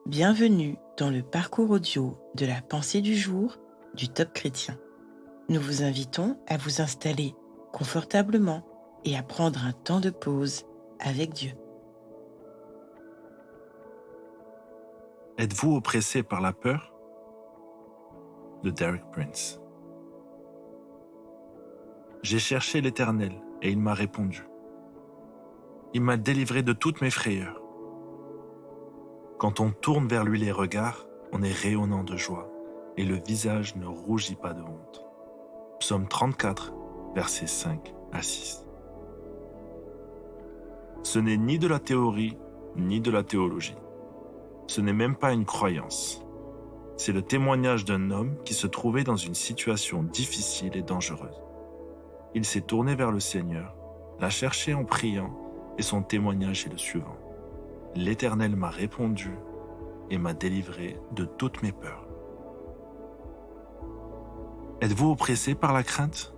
Bienvenue dans le parcours audio de la pensée du jour du Top Chrétien. Nous vous invitons à vous installer confortablement et à prendre un temps de pause avec Dieu. Êtes-vous oppressé par la peur? De Derek Prince. J'ai cherché l'Éternel et il m'a répondu. Il m'a délivré de toutes mes frayeurs. Quand on tourne vers lui les regards, on est rayonnant de joie et le visage ne rougit pas de honte. Psaume 34, versets 5 à 6. Ce n'est ni de la théorie, ni de la théologie. Ce n'est même pas une croyance. C'est le témoignage d'un homme qui se trouvait dans une situation difficile et dangereuse. Il s'est tourné vers le Seigneur, l'a cherché en priant, et son témoignage est le suivant. L'Éternel m'a répondu et m'a délivré de toutes mes peurs. Êtes-vous oppressé par la crainte?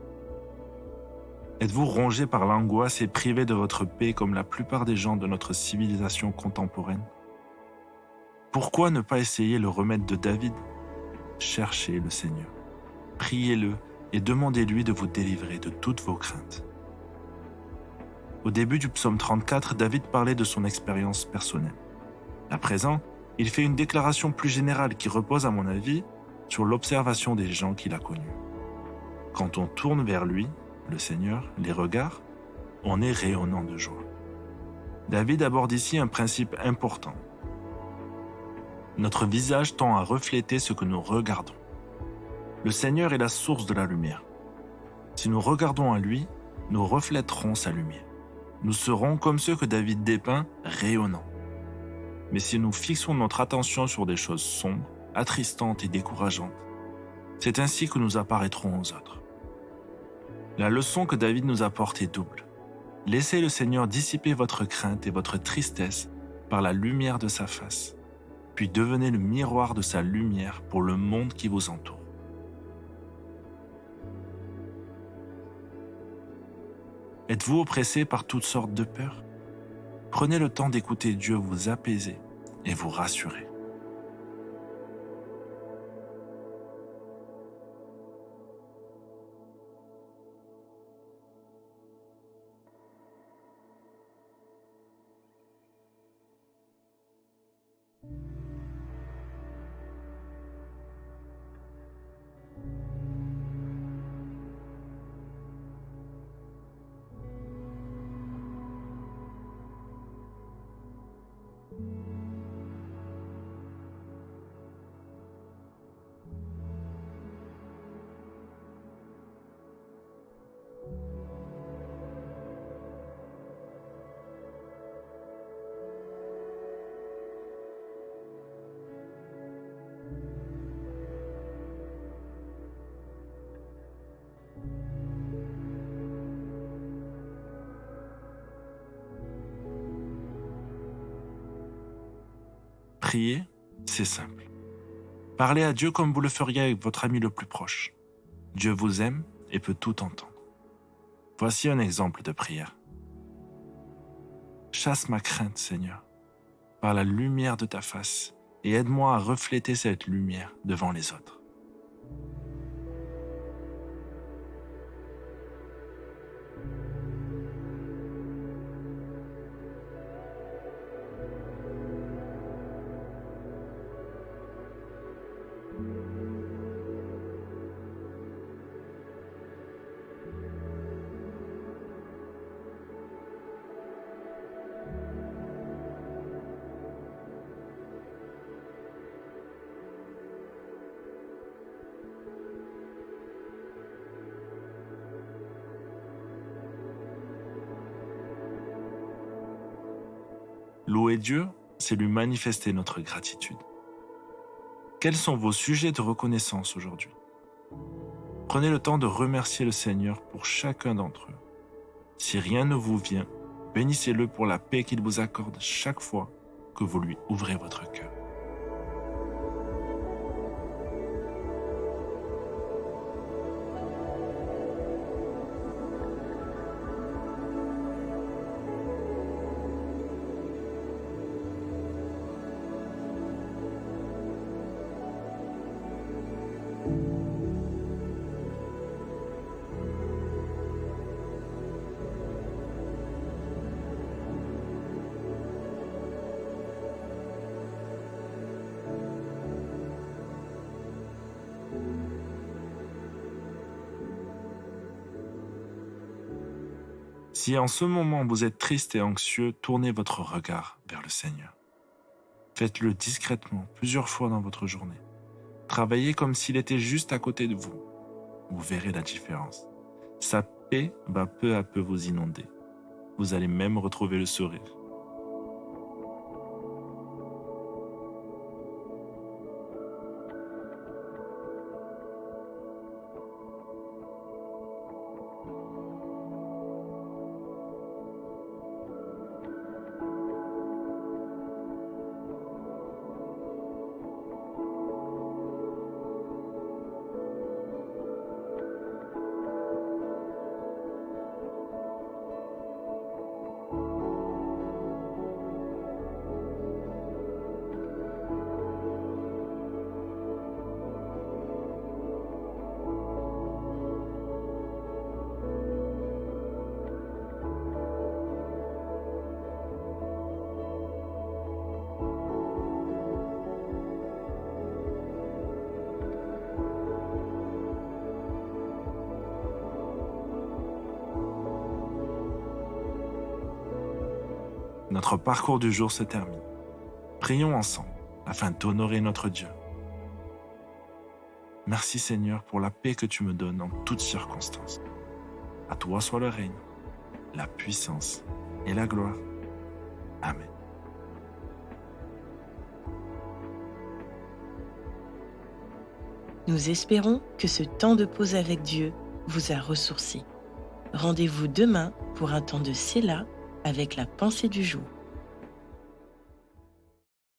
Êtes-vous rongé par l'angoisse et privé de votre paix comme la plupart des gens de notre civilisation contemporaine? Pourquoi ne pas essayer le remède de David? Cherchez le Seigneur, priez-le et demandez-lui de vous délivrer de toutes vos craintes. Au début du psaume 34, David parlait de son expérience personnelle. À présent, il fait une déclaration plus générale qui repose, à mon avis, sur l'observation des gens qu'il a connus. Quand on tourne vers lui, le Seigneur, les regards, on est rayonnant de joie. David aborde ici un principe important. Notre visage tend à refléter ce que nous regardons. Le Seigneur est la source de la lumière. Si nous regardons à lui, nous reflèterons sa lumière. Nous serons, comme ceux que David dépeint, rayonnants. Mais si nous fixons notre attention sur des choses sombres, attristantes et décourageantes, c'est ainsi que nous apparaîtrons aux autres. La leçon que David nous apporte est double. Laissez le Seigneur dissiper votre crainte et votre tristesse par la lumière de sa face, puis devenez le miroir de sa lumière pour le monde qui vous entoure. Êtes-vous oppressé par toutes sortes de peurs? Prenez le temps d'écouter Dieu vous apaiser et vous rassurer. Prier, c'est simple. Parlez à Dieu comme vous le feriez avec votre ami le plus proche. Dieu vous aime et peut tout entendre. Voici un exemple de prière. Chasse ma crainte, Seigneur, par la lumière de ta face et aide-moi à refléter cette lumière devant les autres. Louer Dieu, c'est lui manifester notre gratitude. Quels sont vos sujets de reconnaissance aujourd'hui? Prenez le temps de remercier le Seigneur pour chacun d'entre eux. Si rien ne vous vient, bénissez-le pour la paix qu'il vous accorde chaque fois que vous lui ouvrez votre cœur. Si en ce moment vous êtes triste et anxieux, tournez votre regard vers le Seigneur. Faites-le discrètement, plusieurs fois dans votre journée. Travaillez comme s'il était juste à côté de vous. Vous verrez la différence. Sa paix va peu à peu vous inonder. Vous allez même retrouver le sourire. Notre parcours du jour se termine. Prions ensemble afin d'honorer notre Dieu. Merci Seigneur pour la paix que tu me donnes en toutes circonstances. À toi soit le règne, la puissance et la gloire. Amen. Nous espérons que ce temps de pause avec Dieu vous a ressourci. Rendez-vous demain pour un temps de Séla avec la pensée du jour.